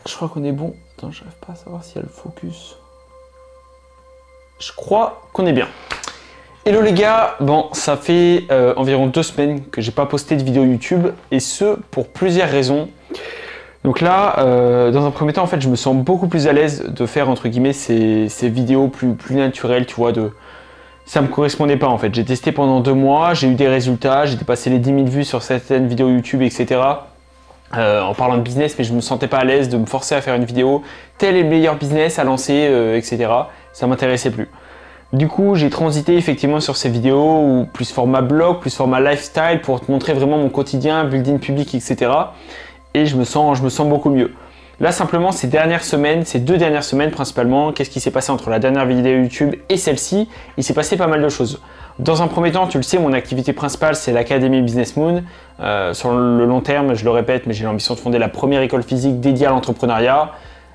Je crois qu'on est bon. Attends, j'arrive pas à savoir s'il y a le focus. Je crois qu'on est bien. Hello les gars, bon ça fait environ 2 semaines que j'ai pas posté de vidéo YouTube et ce pour plusieurs raisons. Donc là, dans un premier temps en fait je me sens beaucoup plus à l'aise de faire entre guillemets ces vidéos plus naturelles, tu vois, ça me correspondait pas en fait. J'ai testé pendant 2 mois, j'ai eu des résultats, j'ai dépassé les 10 000 vues sur certaines vidéos YouTube, etc. En parlant de business, mais je me sentais pas à l'aise de me forcer à faire une vidéo, tel est le meilleur business à lancer, etc. Ça m'intéressait plus. Du coup, j'ai transité effectivement sur ces vidéos ou plus format blog, plus format lifestyle pour te montrer vraiment mon quotidien, building public, etc. Et je me sens beaucoup mieux. Là, simplement, ces 2 dernières semaines principalement, qu'est-ce qui s'est passé entre la dernière vidéo YouTube et celle-ci? Il s'est passé pas mal de choses. Dans un premier temps, tu le sais, mon activité principale, c'est l'Académie Business Moon. Sur le long terme, je le répète, mais j'ai l'ambition de fonder la première école physique dédiée à l'entrepreneuriat.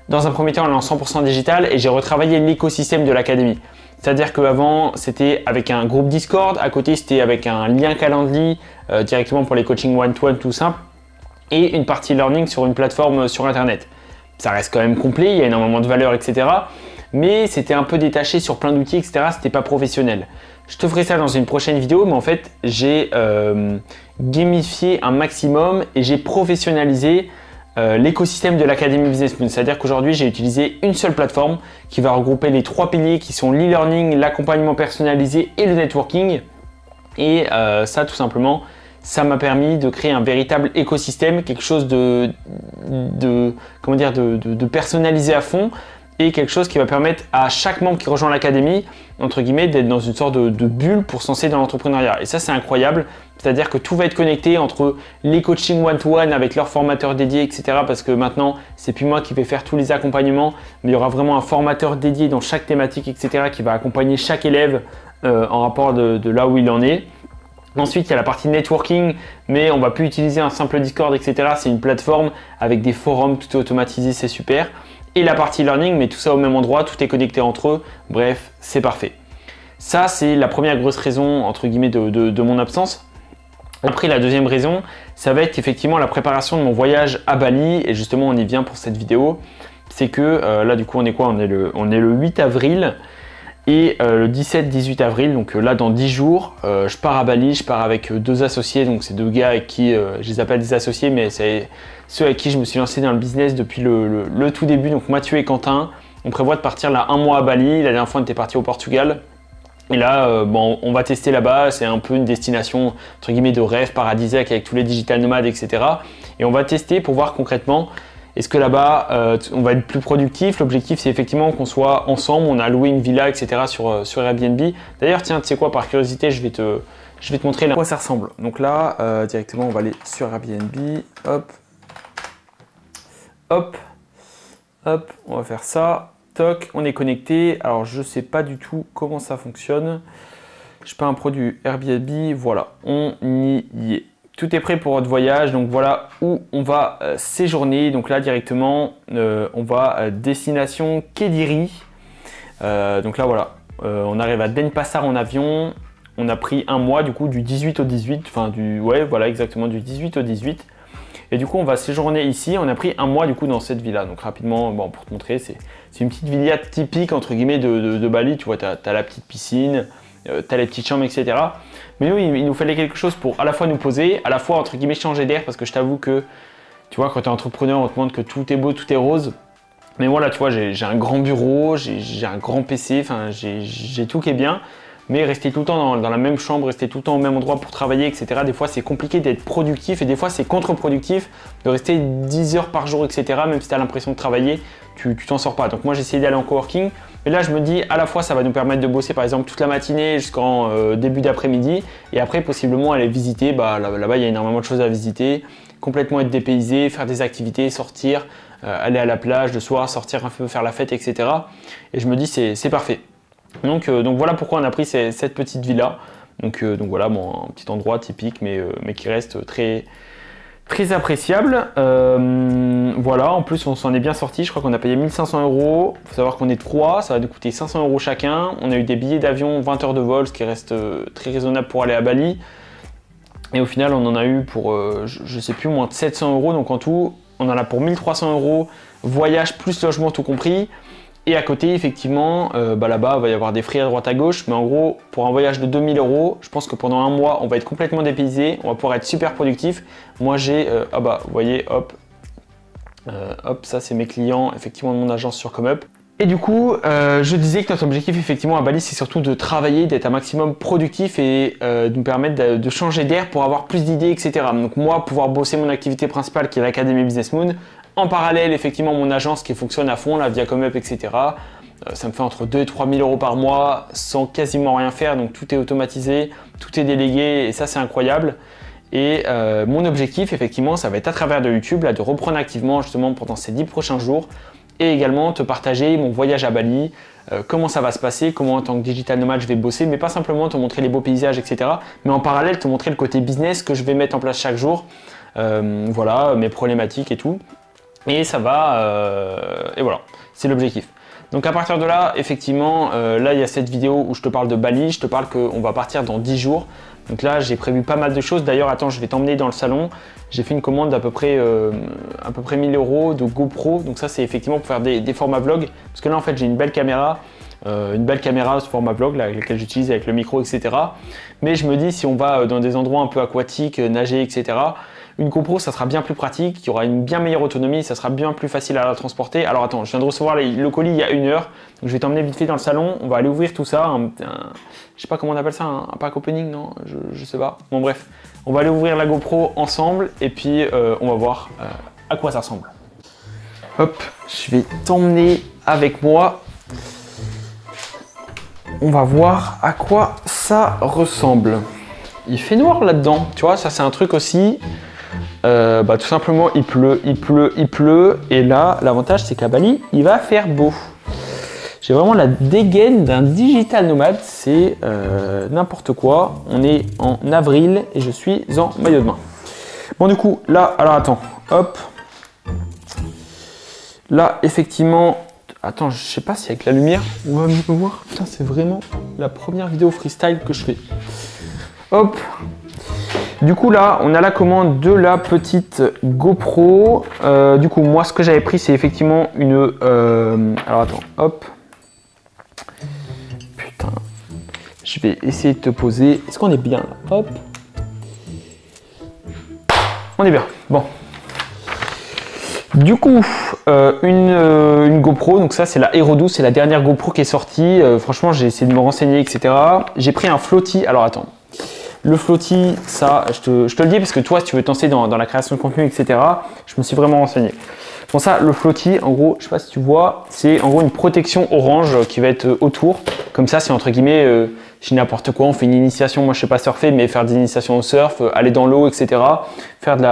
Dans un premier temps, elle est en 100% digital et j'ai retravaillé l'écosystème de l'Académie. C'est-à-dire qu'avant, c'était avec un groupe Discord, à côté, c'était avec un lien Calendly directement pour les coachings one-to-one tout simple et une partie learning sur une plateforme sur Internet. Ça reste quand même complet, il y a énormément de valeur, etc. Mais c'était un peu détaché sur plein d'outils, etc. C'était pas professionnel. Je te ferai ça dans une prochaine vidéo, mais en fait, j'ai gamifié un maximum et j'ai professionnalisé l'écosystème de l'Académie Business Moon. C'est-à-dire qu'aujourd'hui, j'ai utilisé une seule plateforme qui va regrouper les 3 piliers qui sont l'e-learning, l'accompagnement personnalisé et le networking. Et ça, tout simplement, ça m'a permis de créer un véritable écosystème, quelque chose de personnalisé à fond et quelque chose qui va permettre à chaque membre qui rejoint l'académie, entre guillemets, d'être dans une sorte de bulle pour se lancer dans l'entrepreneuriat. Et ça, c'est incroyable. C'est-à-dire que tout va être connecté entre les coachings one-to-one avec leurs formateurs dédiés, etc. Parce que maintenant, c'est plus moi qui vais faire tous les accompagnements, mais il y aura vraiment un formateur dédié dans chaque thématique, etc. qui va accompagner chaque élève en rapport de là où il en est. Ensuite, il y a la partie networking, mais on va plus utiliser un simple Discord, etc. C'est une plateforme avec des forums, tout est automatisé, c'est super. Et la partie learning, mais tout ça au même endroit, tout est connecté entre eux. Bref, c'est parfait. Ça, c'est la première grosse raison, entre guillemets, de mon absence. Après, la deuxième raison, ça va être effectivement la préparation de mon voyage à Bali. Et justement, on y vient pour cette vidéo. C'est que là, du coup, on est quoi? On est le 8 avril. Et le 17-18 avril, donc là dans 10 jours, je pars à Bali, je pars avec 2 associés, donc c'est 2 gars avec qui je les appelle des associés, mais c'est ceux avec qui je me suis lancé dans le business depuis le tout début, donc Mathieu et Quentin. On prévoit de partir là 1 mois à Bali, la dernière fois on était parti au Portugal. Et là, bon, on va tester là-bas, c'est un peu une destination entre guillemets de rêve paradisiaque avec tous les digital nomades, etc. Et on va tester pour voir concrètement. Est-ce que là-bas, on va être plus productif? L'objectif, c'est effectivement qu'on soit ensemble. On a loué une villa, etc. sur Airbnb. D'ailleurs, tiens, tu sais quoi, par curiosité, je vais te montrer là à quoi ça ressemble. Donc là, directement, on va aller sur Airbnb. Hop. Hop. Hop. On va faire ça. Toc, on est connecté. Alors, je ne sais pas du tout comment ça fonctionne. Je peux un produit Airbnb. Voilà, on y est. Tout est prêt pour votre voyage, donc voilà où on va séjourner. Donc là directement, on va destination Kediri. Donc là voilà, on arrive à Denpasar en avion. On a pris 1 mois du coup du 18 au 18, enfin ouais voilà exactement du 18 au 18. Et du coup on va séjourner ici. On a pris 1 mois du coup dans cette villa. Donc rapidement, bon, pour te montrer, c'est une petite villa typique entre guillemets de Bali. Tu vois, tu as la petite piscine. Tu as les petites chambres, etc. Mais nous, il nous fallait quelque chose pour à la fois nous poser, à la fois entre guillemets changer d'air, parce que je t'avoue que, tu vois, quand tu es entrepreneur, on te montre que tout est beau, tout est rose. Mais voilà, tu vois, j'ai un grand bureau, j'ai un grand PC, enfin, j'ai tout qui est bien. Mais rester tout le temps dans la même chambre, rester tout le temps au même endroit pour travailler, etc. Des fois, c'est compliqué d'être productif et des fois, c'est contre-productif de rester 10 heures par jour, etc. Même si tu as l'impression de travailler, tu t'en sors pas. Donc moi, j'ai essayé d'aller en coworking. Mais là, je me dis, à la fois, ça va nous permettre de bosser, par exemple, toute la matinée jusqu'en début d'après-midi. Et après, possiblement, aller visiter. Bah, là-bas, il y a énormément de choses à visiter. Complètement être dépaysé, faire des activités, sortir, aller à la plage le soir, sortir un peu, faire la fête, etc. Et je me dis, c'est parfait. Donc voilà pourquoi on a pris cette petite villa. Donc voilà, bon, un petit endroit typique, mais qui reste très, très appréciable. Voilà, en plus on s'en est bien sorti. Je crois qu'on a payé 1 500 €. Il faut savoir qu'on est 3, ça va nous coûter 500 € chacun. On a eu des billets d'avion, 20 heures de vol, ce qui reste très raisonnable pour aller à Bali. Et au final, on en a eu pour, je sais plus, moins de 700 €. Donc en tout, on en a pour 1 300 € voyage plus logement tout compris. Et à côté, effectivement, là-bas, il va y avoir des frais à droite à gauche. Mais en gros, pour un voyage de 2000 €, je pense que pendant un mois, on va être complètement dépaysé. On va pouvoir être super productif. Moi, j'ai, vous voyez, hop, ça c'est mes clients, effectivement, de mon agence sur ComeUp. Et du coup, je disais que notre objectif, effectivement, à Bali, c'est surtout de travailler, d'être un maximum productif et de nous permettre de changer d'air pour avoir plus d'idées, etc. Donc moi, pouvoir bosser mon activité principale qui est l'Académie Business Moon. En parallèle, effectivement, mon agence qui fonctionne à fond, là, via ComeUp, etc. Ça me fait entre 2 et 3 000 € par mois sans quasiment rien faire. Donc tout est automatisé, tout est délégué et ça, c'est incroyable. Et mon objectif, effectivement, ça va être à travers de YouTube, là, de reprendre activement justement pendant ces 10 prochains jours. Et également te partager mon voyage à Bali, comment ça va se passer, comment en tant que digital nomade je vais bosser, mais pas simplement te montrer les beaux paysages, etc. Mais en parallèle te montrer le côté business que je vais mettre en place chaque jour, voilà, mes problématiques et tout. Et ça va, et voilà, c'est l'objectif. Donc à partir de là, effectivement, là il y a cette vidéo où je te parle de Bali, je te parle qu'on va partir dans 10 jours. Donc là j'ai prévu pas mal de choses, d'ailleurs attends je vais t'emmener dans le salon. J'ai fait une commande d'à peu près 1000 € de GoPro, donc ça c'est effectivement pour faire des formats vlog. Parce que là en fait j'ai une belle caméra ce format vlog là, laquelle j'utilise avec le micro, etc. Mais je me dis si on va dans des endroits un peu aquatiques, nager, etc. Une GoPro, ça sera bien plus pratique, il y aura une bien meilleure autonomie, ça sera bien plus facile à la transporter. Alors attends, je viens de recevoir le colis il y a 1 heure, donc je vais t'emmener vite fait dans le salon, on va aller ouvrir tout ça, je sais pas comment on appelle ça, un pack opening, non, je sais pas. Bon bref, on va aller ouvrir la GoPro ensemble et puis on va voir à quoi ça ressemble. Hop, je vais t'emmener avec moi. On va voir à quoi ça ressemble. Il fait noir là-dedans, tu vois, ça c'est un truc aussi. Tout simplement il pleut et là l'avantage c'est qu'à Bali il va faire beau. J'ai vraiment la dégaine d'un digital nomade, c'est n'importe quoi. On est en avril et je suis en maillot de bain. Bon du coup là, alors attends, hop. Là effectivement, attends je sais pas si avec la lumière on va mieux voir. Putain c'est vraiment la première vidéo freestyle que je fais. Hop. Du coup là, on a la commande de la petite GoPro. Du coup, moi, ce que j'avais pris, c'est effectivement une... alors attends, hop. Putain. Je vais essayer de te poser. Est-ce qu'on est bien là? Hop. On est bien. Bon. Du coup, une GoPro. Donc ça, c'est la Hero 12. C'est la dernière GoPro qui est sortie. Franchement, j'ai essayé de me renseigner, etc. J'ai pris un flotti. Alors attends. Le flotti, ça, je te le dis parce que toi, si tu veux te lancer dans la création de contenu, etc., je me suis vraiment renseigné. Bon, ça, le flotti, en gros, je sais pas si tu vois, c'est en gros une protection orange qui va être autour. Comme ça, c'est entre guillemets, j'ai n'importe quoi, on fait une initiation. Moi, je sais pas surfer, mais faire des initiations au surf, aller dans l'eau, etc., faire de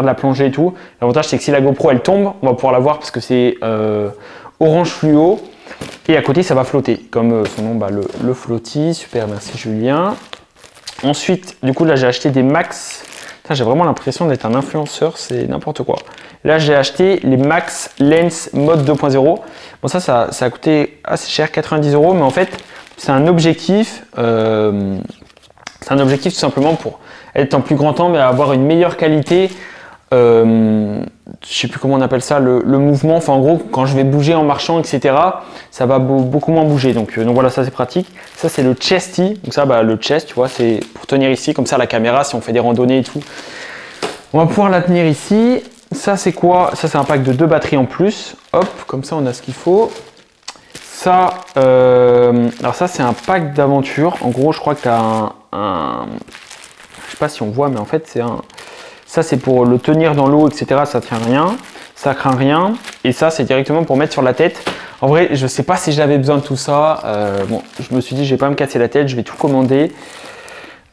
la plongée et tout. L'avantage, c'est que si la GoPro, elle tombe, on va pouvoir la voir parce que c'est orange fluo. Et à côté, ça va flotter, comme son nom, le flotti. Super, merci Julien. Ensuite, du coup, là, j'ai acheté des Max. J'ai vraiment l'impression d'être un influenceur, c'est n'importe quoi. Là, j'ai acheté les Max Lens Mode 2.0. Bon, ça a coûté assez cher, 90 €, mais en fait, c'est un objectif. C'est un objectif tout simplement pour être en plus grand angle et avoir une meilleure qualité. Je sais plus comment on appelle ça, le mouvement. Enfin, en gros, quand je vais bouger en marchant, etc., ça va beaucoup moins bouger. Donc voilà, ça c'est pratique. Ça c'est le chesty. Donc ça, le chest, tu vois, c'est pour tenir ici, comme ça la caméra, si on fait des randonnées et tout, on va pouvoir la tenir ici. Ça c'est quoi? Ça c'est un pack de 2 batteries en plus. Hop, comme ça on a ce qu'il faut. Ça, alors ça c'est un pack d'aventure. En gros, je crois que tu as je sais pas si on voit, mais en fait c'est un. Ça, c'est pour le tenir dans l'eau, etc. Ça tient rien, ça craint rien. Et ça, c'est directement pour mettre sur la tête. En vrai, je ne sais pas si j'avais besoin de tout ça. Bon, je me suis dit, je ne vais pas me casser la tête, je vais tout commander.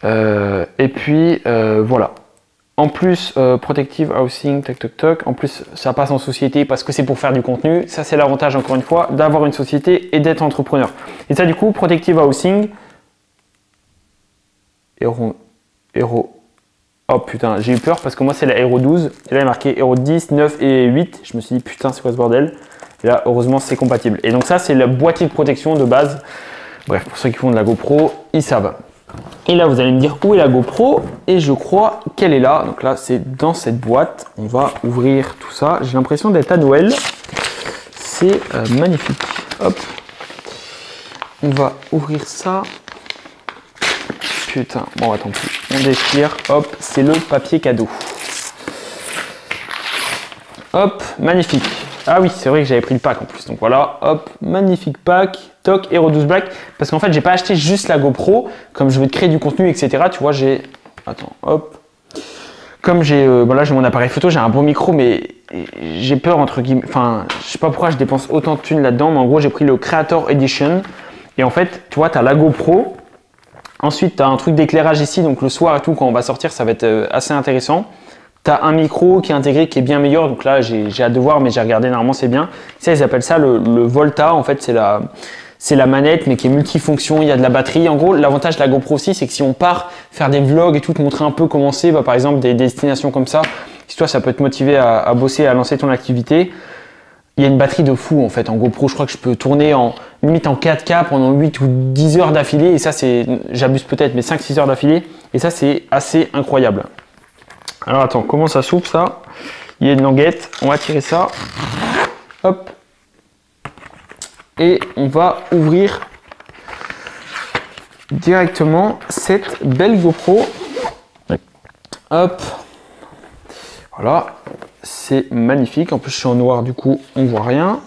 Et puis, voilà. En plus, Protective Housing, toc toc toc. En plus, ça passe en société parce que c'est pour faire du contenu. Ça, c'est l'avantage, encore une fois, d'avoir une société et d'être entrepreneur. Et ça, du coup, Protective Housing. Hero. Oh putain, j'ai eu peur parce que moi c'est la Hero 12 et là il est marqué Hero 10, 9 et 8. Je me suis dit putain c'est quoi ce bordel? Et là heureusement c'est compatible. Et donc ça c'est le boîtier de protection de base. Bref, pour ceux qui font de la GoPro, ils savent. Et là vous allez me dire où est la GoPro et je crois qu'elle est là. Donc là c'est dans cette boîte. On va ouvrir tout ça. J'ai l'impression d'être à Noël. c'est magnifique. Hop, on va ouvrir ça. Putain, bon, attends plus. On déchire, hop, c'est le papier cadeau. Hop, magnifique. Ah oui, c'est vrai que j'avais pris le pack en plus. Donc voilà, hop, magnifique pack, toc, Hero 12 Black. Parce qu'en fait, j'ai pas acheté juste la GoPro. Comme je veux créer du contenu, etc. Tu vois, j'ai... Attends, hop. Comme j'ai... là, j'ai mon appareil photo, j'ai un bon micro, mais j'ai peur, entre guillemets... Enfin, je sais pas pourquoi je dépense autant de thunes là-dedans. Mais en gros, j'ai pris le Creator Edition. Et en fait, tu vois, tu as la GoPro. Ensuite, tu as un truc d'éclairage ici, donc le soir et tout, quand on va sortir, ça va être assez intéressant. Tu as un micro qui est intégré, qui est bien meilleur, donc là, j'ai hâte de voir, mais j'ai regardé, normalement, c'est bien. Ça, ils appellent ça le Volta, en fait, c'est la manette, mais qui est multifonction, il y a de la batterie. En gros, l'avantage de la GoPro aussi, c'est que si on part faire des vlogs et tout, te montrer un peu comment c'est, par exemple, des destinations comme ça, si toi, ça peut te motiver à bosser, à lancer ton activité. Il y a une batterie de fou en fait en GoPro, je crois que je peux tourner limite en 4K pendant 8 ou 10 heures d'affilée et ça c'est, j'abuse peut-être, mais 5-6 heures d'affilée et ça c'est assez incroyable. Alors attends, comment ça s'ouvre ça? Il y a une languette, on va tirer ça, hop, et on va ouvrir directement cette belle GoPro, hop, voilà. C'est magnifique. En plus, je suis en noir, du coup, on voit rien.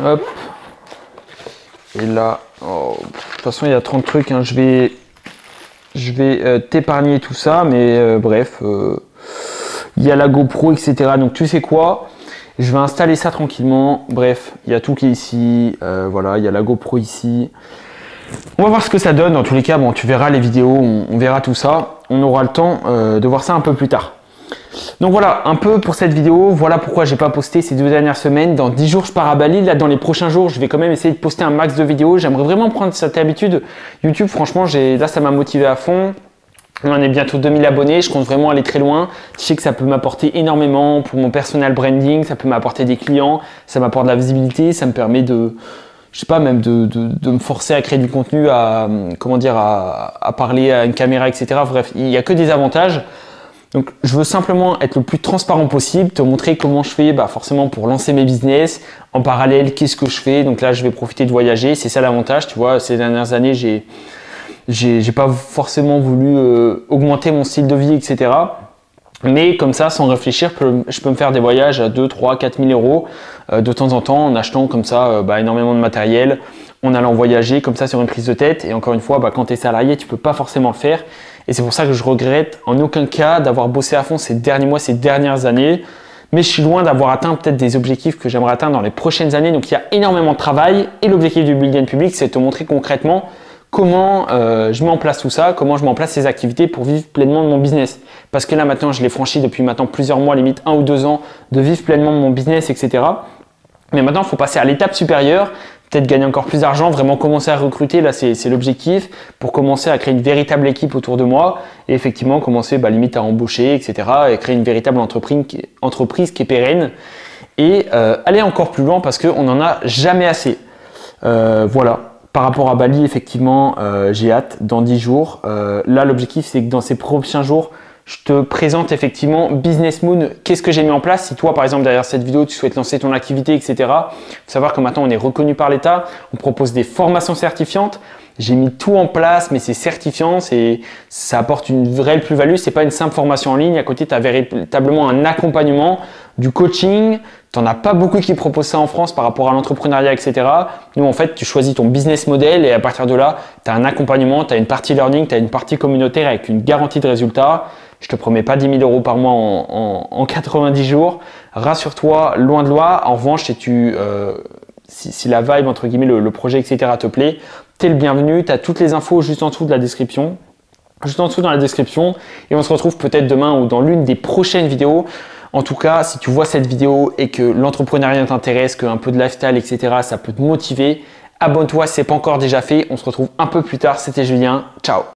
Hop. Et là, oh, de toute façon, il y a 30 trucs. Hein. Je vais t'épargner tout ça, mais bref, il y a la GoPro, etc. Donc, tu sais quoi? Je vais installer ça tranquillement. Bref, il y a tout qui est ici. Voilà, il y a la GoPro ici. On va voir ce que ça donne. Dans tous les cas, bon, tu verras les vidéos, on verra tout ça. On aura le temps de voir ça un peu plus tard. Donc voilà, un peu pour cette vidéo. Voilà pourquoi j'ai pas posté ces 2 dernières semaines. Dans 10 jours, je pars à Bali. Là, dans les prochains jours, je vais quand même essayer de poster un max de vidéos. J'aimerais vraiment prendre cette habitude. YouTube, franchement, là, ça m'a motivé à fond. On est bientôt 2000 abonnés. Je compte vraiment aller très loin. Je sais que ça peut m'apporter énormément pour mon personal branding. Ça peut m'apporter des clients. Ça m'apporte de la visibilité. Ça me permet de... Je sais pas, même de me forcer à créer du contenu, à parler à une caméra, etc. Bref, il n'y a que des avantages. Donc, je veux simplement être le plus transparent possible, te montrer comment je fais, forcément pour lancer mes business. En parallèle, qu'est-ce que je fais? Donc là, je vais profiter de voyager. C'est ça l'avantage, tu vois. Ces dernières années, j'ai pas forcément voulu augmenter mon style de vie, etc. Mais comme ça, sans réfléchir, je peux me faire des voyages à 2, 3, 4 000 euros de temps en temps en achetant comme ça énormément de matériel, en allant voyager comme ça sur une prise de tête. Et encore une fois, quand tu es salarié, tu peux pas forcément le faire. Et c'est pour ça que je regrette en aucun cas d'avoir bossé à fond ces derniers mois, ces dernières années. Mais je suis loin d'avoir atteint peut-être des objectifs que j'aimerais atteindre dans les prochaines années. Donc il y a énormément de travail. Et l'objectif du Build Public, c'est de te montrer concrètement comment je mets en place tout ça, comment je mets en place ces activités pour vivre pleinement de mon business. Parce que là maintenant, je l'ai franchi depuis maintenant plusieurs mois, limite 1 ou 2 ans, de vivre pleinement de mon business, etc. Mais maintenant, il faut passer à l'étape supérieure, peut-être gagner encore plus d'argent, vraiment commencer à recruter, là c'est l'objectif, pour commencer à créer une véritable équipe autour de moi et effectivement commencer limite à embaucher, etc. et créer une véritable entreprise qui est pérenne et aller encore plus loin parce qu'on n'en a jamais assez. Voilà. Par rapport à Bali, effectivement, j'ai hâte dans 10 jours. Là, l'objectif, c'est que dans ces prochains jours, je te présente effectivement Business Moon. Qu'est-ce que j'ai mis en place? Si toi, par exemple, derrière cette vidéo, tu souhaites lancer ton activité, etc. Il faut savoir que maintenant, on est reconnu par l'État. On propose des formations certifiantes. J'ai mis tout en place, mais c'est certifiant. Ça apporte une vraie plus-value. C'est pas une simple formation en ligne. À côté, tu as véritablement un accompagnement, du coaching. Tu n'en as pas beaucoup qui proposent ça en France par rapport à l'entrepreneuriat, etc. Nous, en fait, tu choisis ton business model et à partir de là, tu as un accompagnement, tu as une partie learning, tu as une partie communautaire avec une garantie de résultat. Je te promets pas 10 000 euros par mois en 90 jours. Rassure-toi, loin de là. En revanche, si la vibe, entre guillemets, le projet, etc. te plaît, tu es le bienvenu. Tu as toutes les infos juste en dessous de la description. Juste en dessous dans la description. Et on se retrouve peut-être demain ou dans l'une des prochaines vidéos. En tout cas, si tu vois cette vidéo et que l'entrepreneuriat t'intéresse, qu'un peu de lifestyle, etc., ça peut te motiver, abonne-toi si ce n'est pas encore déjà fait. On se retrouve un peu plus tard. C'était Julien. Ciao.